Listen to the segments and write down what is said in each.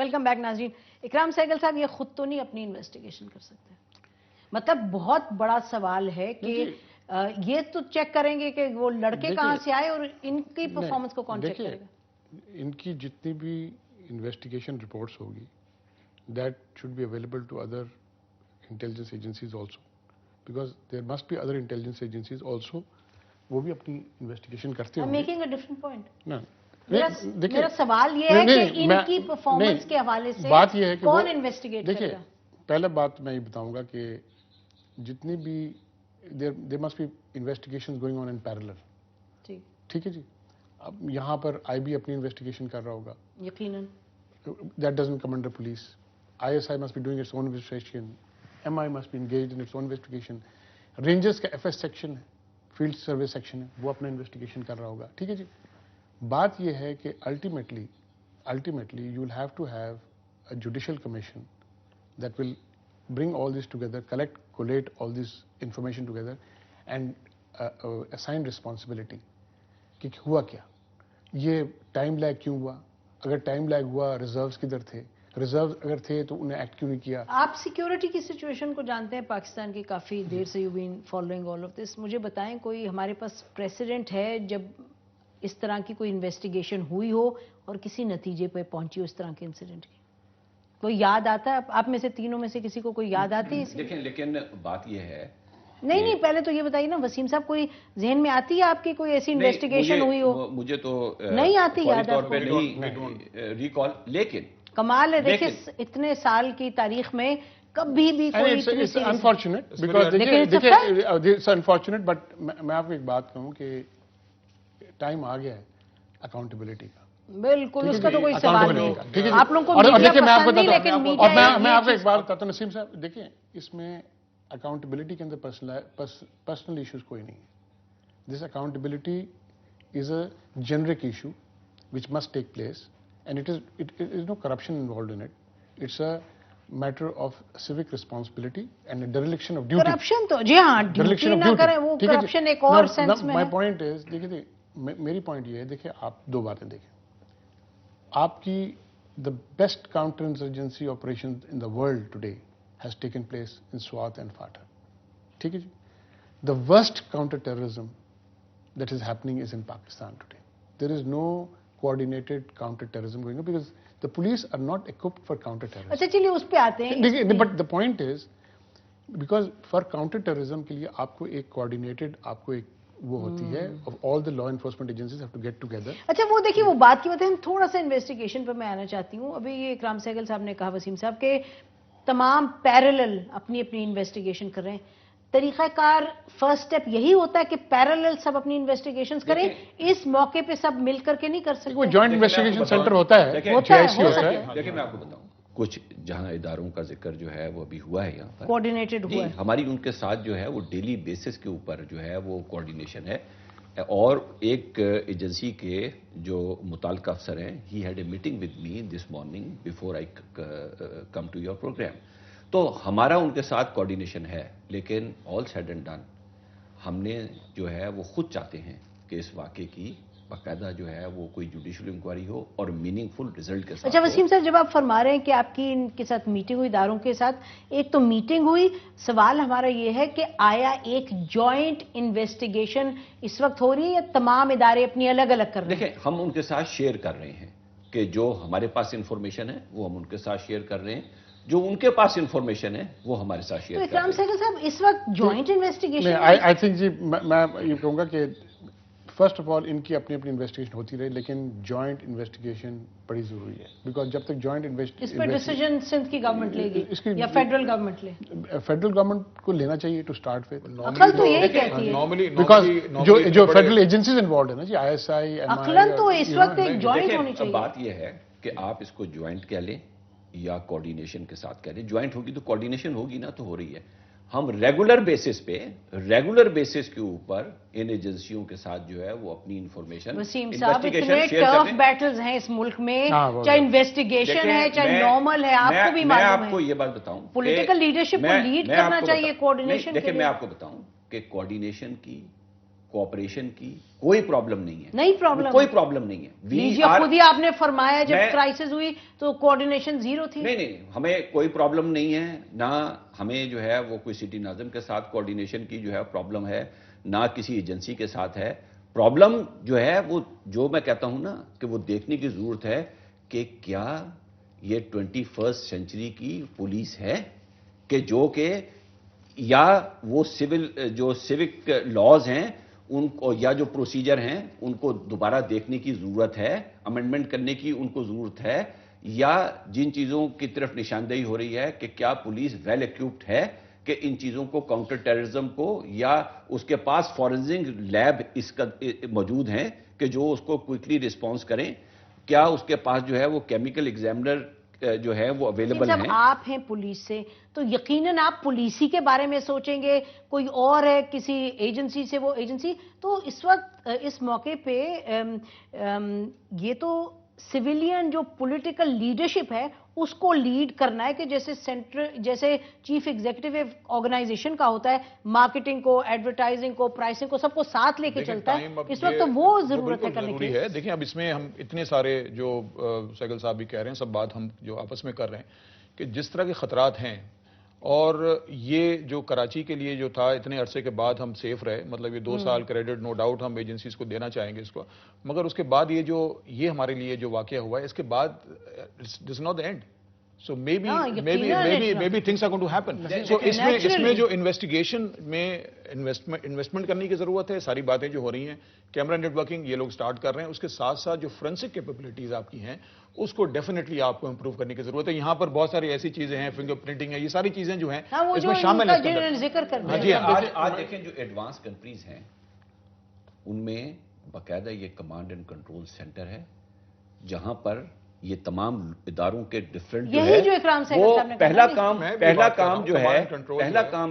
Welcome back ناظرین. اکرام سہگل صاحب یہ خود تو نہیں اپنی انویسٹیگیشن کر سکتے. مطلب بہت بڑا سوال ہے کہ یہ تو چیک کریں گے کہ وہ لڑکے کہاں سے آئے اور ان کی پرفارمنس کو کون چیک کرے گا. ان کی جتنی بھی انویسٹیگیشن رپورٹس ہوگی that should be available to other intelligence agencies also, because there must be other intelligence agencies also, وہ بھی اپنی انویسٹیگیشن کرتے ہیں. Making a different point. میرا سوال یہ ہے کہ ان کی پرفارمنس کے حوالے سے بات یہ ہے کہ کون انویسٹیگیٹ کرے گا. پہلے بات میں یہ بتاؤں گا کہ جتنی بھی there must be investigation going on in parallel. ٹھیک ہے جی. اب یہاں پر آئی بی اپنی انویسٹیگیشن کر رہا ہوگا یقیناً. That doesn't come under police. I S I must be doing its own investigation. M I must be engaged in its own investigation. Rangers کا ایف ایس سیکشن ہے, فیلڈ سروے سیکشن ہے, وہ اپنا investigation کر رہا ہوگا. ٹھیک ہے جی. بات یہ ہے کہ ultimately you will have to have a judicial commission that will bring all this together, collate all this information together and assign responsibility کہ ہوا کیا, یہ ٹائم لیگ کیوں ہوا, اگر ٹائم لیگ ہوا ریزروز کدھر تھے, ریزروز اگر تھے تو انہیں ایکٹ کیوں نہیں کیا. آپ سیکیورٹی کی سچویشن کو جانتے ہیں پاکستان کی, کافی دیر سے you been following all of this. مجھے بتائیں کوئی ہمارے پاس پریسیڈنٹ ہے جب اس طرح کی کوئی انویسٹیگیشن ہوئی ہو اور کسی نتیجے پہ پہنچی ہو اس طرح کے انسیڈنٹ کی؟ کوئی یاد آتا ہے آپ میں سے تینوں میں سے کسی کو کوئی یاد آتی ہے؟ لیکن بات یہ ہے نہیں پہلے تو یہ بتائیے نا وسیم صاحب, کوئی ذہن میں آتی ہے آپ کی کوئی ایسی انویسٹیگیشن ہوئی ہو؟ مجھے تو نہیں آتی یاد طور پہ نہیں ریکال, لیکن کمال ہے. دیکھیں اتنے سال کی تاریخ میں کبھی بھی کوئی انفارچونیٹ, بیکاز انفارچونیٹ, بٹ میں آپ کو ایک بات کہوں کہ ٹائم آ گیا ہے اکاؤنٹیبلٹی کا. بالکل, اس کا تو کوئی سوال نہیں. آپ لوگوں کو میں آپ کو ایک بات بتاتا ہوں نسیم صاحب, دیکھیں اس میں اکاؤنٹیبلٹی کے اندر پرسنل ایشوز کوئی نہیں ہے. This accountability is a generic issue which must take place and it is no corruption involved in it. It's a matter of civic responsibility and direction of duty. Corruption تو جی ہاں, duty نہ کریں وہ corruption ایک اور sense میں ہے. مائی پوائنٹ از, دیکھیے میری پوائنٹ یہ ہے, دیکھیں آپ دو باتیں دیکھیں. آپ کی the best counter insurgency operation in the world today has taken place in Swat and FATA. ٹھیک ہے جی. The worst counter terrorism that is happening is in Pakistan today. There is no coordinated counter terrorism going on because the police are not equipped for counter terrorism. اچھا چلیے اس پہ آتے ہیں. But the point is because for counter terrorism کے لیے آپ کو ایک coordinated آپ کو ایک وہ ہوتی ہے of all the law enforcement agencies have to get together. اچھا وہ دیکھیے وہ بات کی بات ہے, ہم تھوڑا سا انویسٹیگیشن پہ میں آنا چاہتی ہوں. ابھی یہ اکرام سہگل صاحب نے کہا, وسیم صاحب, کہ تمام پیرلل اپنی انویسٹیگیشن کر رہے ہیں. طریقہ کار فرسٹ سٹیپ یہی ہوتا ہے کہ پیرلل سب اپنی انویسٹیگیشنز کریں, اس موقع پہ سب مل کر کے نہیں کر سکتے. وہ جوائنٹ انویسٹیگیشن سینٹر ہوتا ہے. دیکھیں میں آپ کو بتاؤں, کچھ جہاں اداروں کا ذکر جو ہے وہ ابھی ہوا ہے یہاں پر کوآرڈینیٹڈ ہوا ہے. ہماری ان کے ساتھ جو ہے وہ ڈیلی بیسس کے اوپر جو ہے وہ کوآرڈینیشن ہے. اور ایک ایجنسی کے جو متعلقہ افسر ہیں, he had a meeting with me this morning before I come to your program. تو ہمارا ان کے ساتھ کوآرڈینیشن ہے, لیکن آل سیڈ اینڈ ڈن ہم نے جو ہے وہ خود چاہتے ہیں کہ اس واقعے کی باقاعدہ جو ہے وہ کوئی جوڈیشل انکوائری ہو اور میننگ فل ریزلٹ کے ساتھ. اچھا وسیم صاحب, جب آپ فرما رہے ہیں کہ آپ کی ان کے ساتھ میٹنگ ہوئی, اداروں کے ساتھ, ایک تو میٹنگ ہوئی, سوال ہمارا یہ ہے کہ آیا ایک جوائنٹ انویسٹیگیشن اس وقت ہو رہی ہے یا تمام ادارے اپنی الگ الگ کر رہے ہیں؟ دیکھیں ہم ان کے ساتھ شیئر کر رہے ہیں کہ جو ہمارے پاس انفارمیشن ہے وہ ہم ان کے ساتھ شیئر کر رہے ہیں, جو ان کے پاس انفارمیشن ہے وہ ہمارے ساتھ شیئر کر رہے ہیں. اکرام سہگل صاحب اس وقت جوائنٹ انویسٹیگیشن آئی تھنک جی میں یہ کہوں گا کہ فرسٹ آف آل ان کی اپنی انویسٹیگیشن ہوتی رہی, لیکن جوائنٹ انویسٹیگیشن بڑی ضروری ہے. بیکاز جب تک جوائنٹ اس پہ ڈیسیجن سندھ کی گورنمنٹ لے گی یا فیڈرل گورنمنٹ لے؟ فیڈرل گورنمنٹ کو لینا چاہیے ٹو اسٹارٹ ود. عقل تو یہی کہتی ہے, بیکاز جو فیڈرل ایجنسیز انوالوڈ ہے نا جی, آئی ایس آئی, عقلن تو اس وقت ایک جوائنٹ ہونی چاہیے. بات یہ ہے کہ آپ اس کو جوائنٹ کہہ لیں یا کوآرڈینیشن کے ساتھ کہہ لیں. جوائنٹ ہوگی تو کوآرڈینیشن ہوگی نا, تو ہو رہی ہے. ہم ریگولر بیسس کے اوپر ان ایجنسیوں کے ساتھ جو ہے وہ اپنی انفارمیشن. وسیم صاحب اتنے ٹف بیٹلز ہیں اس ملک میں, چاہے انویسٹیگیشن ہے چاہے نارمل ہے, آپ کو بھی معلوم ہے. میں آپ کو یہ بات بتاؤں, پولیٹیکل لیڈرشپ کو لیڈ کرنا چاہیے کوآرڈینیشن. دیکھیں میں آپ کو بتاؤں کہ کوآرڈینیشن کی کوآپریشن کی کوئی پرابلم نہیں ہے. نہیں پرابلم, کوئی پرابلم نہیں ہے. لیجیے خود ہی آپ نے فرمایا جب کرائسس ہوئی تو کوارڈینیشن زیرو تھی. نہیں, ہمیں کوئی پرابلم نہیں ہے, نہ ہمیں جو ہے وہ کوئی سٹی ناظم کے ساتھ کوارڈینیشن کی جو ہے پرابلم ہے, نہ کسی ایجنسی کے ساتھ ہے. پرابلم جو ہے وہ جو میں کہتا ہوں نا کہ وہ دیکھنے کی ضرورت ہے کہ کیا یہ 21st سینچری کی پولیس ہے کہ جو کہ یا وہ سیوک لاز ہیں ان کو یا جو پروسیجر ہیں ان کو دوبارہ دیکھنے کی ضرورت ہے, امینڈمنٹ کرنے کی ان کو ضرورت ہے, یا جن چیزوں کی طرف نشاندہی ہو رہی ہے کہ کیا پولیس ویل ایکوپڈ ہے کہ ان چیزوں کو کاؤنٹر ٹیررزم کو, یا اس کے پاس فورنزک لیب اس کا موجود ہیں کہ جو اس کو کوئکلی رسپانس کریں, کیا اس کے پاس جو ہے وہ کیمیکل ایگزامنر جو ہے وہ اویلیبل ہیں. جب آپ ہیں پولیس سے تو یقیناً آپ پولیسی کے بارے میں سوچیں گے, کوئی اور ہے کسی ایجنسی سے وہ ایجنسی. تو اس وقت اس موقع پہ یہ تو سویلین جو پولیٹیکل لیڈرشپ ہے اس کو لیڈ کرنا ہے کہ جیسے چیف ایگزیکٹو آرگنائزیشن کا ہوتا ہے, مارکیٹنگ کو, ایڈورٹائزنگ کو, پرائسنگ کو, سب کو ساتھ لے کے چلتا ہے. اس وقت تو وہ ضرورت ہے کرنے کی. دیکھیں اب اس میں ہم اتنے سارے جو سہگل صاحب بھی کہہ رہے ہیں سب بات ہم جو آپس میں کر رہے ہیں کہ جس طرح کے خطرات ہیں, اور یہ جو کراچی کے لیے جو تھا اتنے عرصے کے بعد ہم سیف رہے, مطلب یہ 2 سال کریڈٹ نو ڈاؤٹ ہم ایجنسیز کو دینا چاہیں گے اس کو, مگر اس کے بعد یہ ہمارے لیے جو واقعہ ہوا ہے اس کے بعد this not the end. So maybe things are going to happen. So اس میں جو انویسٹیگیشن میں انویسٹمنٹ کرنے کی ضرورت ہے. ساری باتیں جو ہو رہی ہیں, کیمرہ نیٹ ورکنگ یہ لوگ سٹارٹ کر رہے ہیں, اس کے ساتھ ساتھ جو فورنسک کیپیبلٹیز آپ کی ہیں اس کو ڈیفینیٹلی آپ کو امپروو کرنے کی ضرورت ہے. یہاں پر بہت ساری ایسی چیزیں ہیں, فنگر پرنٹنگ ہے, یہ ساری چیزیں جو ہیں اس میں شامل ہیں. آج دیکھیں جو ایڈوانس کنٹریز ہیں ان میں باقاعدہ یہ کمانڈ اینڈ کنٹرول سینٹر ہے جہاں پر یہ تمام اداروں کے ڈیفرنٹ جو ہے وہ پہلا کام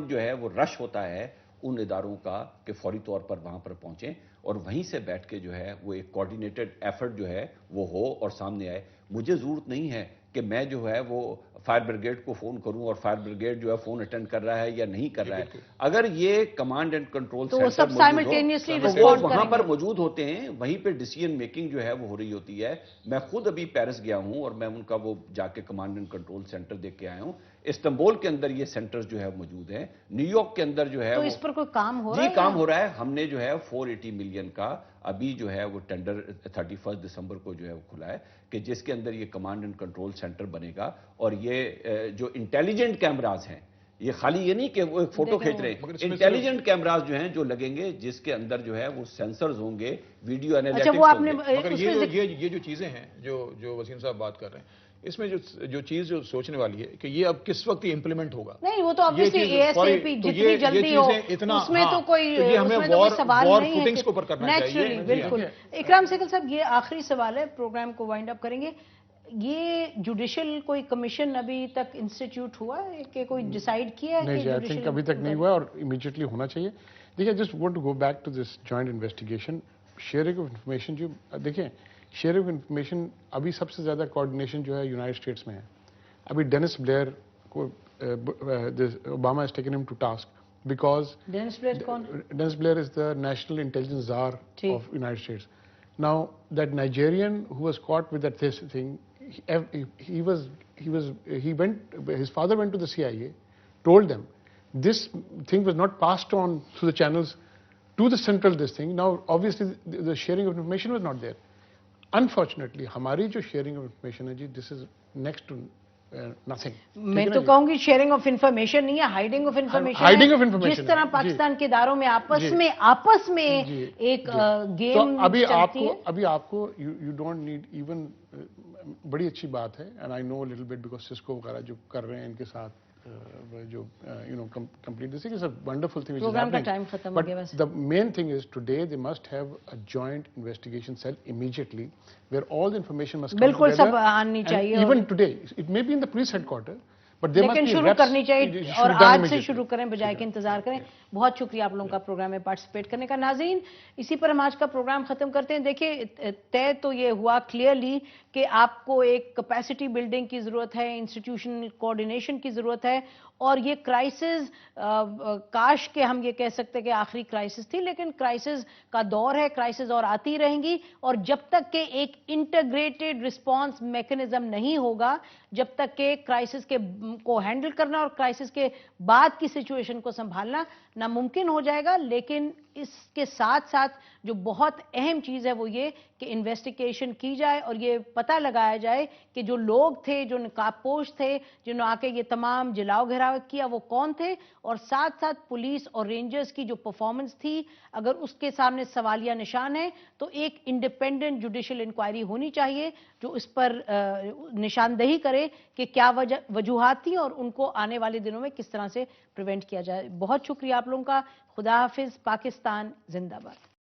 جو ہے وہ رش ہوتا ہے ان اداروں کا کہ فوری طور پر وہاں پر پہنچیں اور وہیں سے بیٹھ کے جو ہے وہ ایک کوارڈینیٹڈ ایفرٹ جو ہے وہ ہو اور سامنے آئے. مجھے ضرورت نہیں ہے کہ میں جو ہے وہ فائر بریگیڈ کو فون کروں اور فائر بریگیڈ جو ہے فون اٹینڈ کر رہا ہے یا نہیں کر رہا ہے. اگر یہ کمانڈ اینڈ کنٹرول سینٹر وہاں پر موجود ہوتے ہیں, وہیں پہ ڈیسیژن میکنگ جو ہے وہ ہو رہی ہوتی ہے. میں خود ابھی پیرس گیا ہوں اور میں ان کا وہ جا کے کمانڈ اینڈ کنٹرول سینٹر دیکھ کے آیا ہوں. استنبول کے اندر یہ سینٹرز جو ہے موجود ہیں, نیو یارک کے اندر جو ہے تو اس پر کوئی کام ہو رہا ہے؟ جی کام ہو رہا ہے. ہم نے جو ہے 480 ملین کا ابھی جو ہے وہ ٹینڈر 31 دسمبر کو جو ہے وہ کھلا ہے کہ جس کے اندر یہ کمانڈ اینڈ کنٹرول سینٹر بنے گا. اور یہ جو انٹیلیجنٹ کیمراز ہیں, یہ خالی یہ نہیں کہ وہ ایک فوٹو کھینچ رہے ہیں, انٹیلیجنٹ کیمراز جو ہیں جو لگیں گے جس کے اندر جو ہے وہ سینسرز ہوں گے, ویڈیو انالیٹکس ہوں گے. مگر یہ جو چیزیں ہیں جو وسیم صاحب بات کر رہے ہیں, اس میں جو چیز جو سوچنے والی ہے کہ یہ اب کس وقت یہ امپلیمنٹ ہوگا. نہیں وہ تو obviously ASAP جتنی جلدی ہو اس میں تو کوئی سوال نہیں ہے. نیچرلی بالکل. اکرام سہگل صاحب یہ آخری سوال ہے, پروگرام کو وائنڈ اپ کریں گے. یہ جوڈیشل کوئی کمیشن ابھی تک انسٹیٹیوٹ ہوا ہے کہ کوئی ڈیسائیڈ کیا ہے؟ نہیں, آئی تھنک ابھی تک نہیں ہوا اور امیڈیٹلی ہونا چاہیے. دیکھیں just want to go back to this joint investigation. Sharing of information جو دیکھیں شیئرنگ آف انفارمیشن ابھی سب سے زیادہ کوآرڈینیشن جو ہے یونائٹڈ اسٹیٹس میں ہے. ابھی ڈینس بلیئر کو Obama has taken him to task because Dennis Blair is the national intelligence czar of United States. Now that Nigerian who was caught with that thing, his father went to the CIA, told them this thing was not passed on through the channels to the central this thing. Now obviously the sharing of information was not there. Unfortunately ہماری جو sharing of information ہے جی, this is next to nothing. میں تو کہوں گی sharing of information نہیں ہے, hiding of information. جس طرح پاکستان کے اداروں میں آپس میں ایک گیم چلتی ہے. ابھی آپ کو یو ڈونٹ نیڈ ایون, بڑی اچھی بات ہے and I know little bit because Cisco وغیرہ جو کر رہے ہیں ان کے ساتھ جو complete this is a wonderful thing which is happening. But the main thing is today they must have a joint investigation cell immediately where all the information must come together. بالکل سب آنی چاہیے. Even today it may be in the police headquarters but they must be لیکن شروع کرنی چاہیے اور آج سے شروع کریں بجائے کہ انتظار کریں. بہت شکریہ آپ لوگوں کا پروگرام میں پارٹیسپیٹ کرنے کا. ناظرین اسی پر ہم آج کا پروگرام ختم کرتے ہیں. دیکھیں طے تو یہ ہوا کلیئرلی کہ آپ کو ایک کیپیسٹی بلڈنگ کی ضرورت ہے, انسٹیٹیوشنل کوآرڈینیشن کی ضرورت ہے, اور یہ کرائسس کاش کہ ہم یہ کہہ سکتے کہ آخری کرائسس تھی, لیکن کرائسس کا دور ہے, کرائسس اور آتی رہیں گی, اور جب تک کہ ایک انٹیگریٹڈ رسپانس میکنزم نہیں ہوگا, جب تک کہ کرائسس کو ہینڈل کرنا اور کرائسس کے بعد کی سچویشن کو سنبھالنا ناممکن ہو جائے گا. لیکن اس کے ساتھ ساتھ جو بہت اہم چیز ہے وہ یہ کہ انویسٹیگیشن کی جائے اور یہ پتہ لگایا جائے کہ جو لوگ تھے, جو نقاب پوش تھے, جنہوں آ کے یہ تمام جلاؤ گھیراؤ کیا, وہ کون تھے, اور ساتھ ساتھ پولیس اور رینجرز کی جو پرفارمنس تھی اگر اس کے سامنے سوالیہ نشان ہے تو ایک انڈیپینڈنٹ جوڈیشل انکوائری ہونی چاہیے جو اس پر نشاندہی کرے کہ کیا وجوہات تھیں اور ان کو آنے والے دنوں میں کس طرح سے پریونٹ کیا جائے. بہت شکریہ آپ لوگوں کا. خدا حافظ. پاکستان زندہ باد.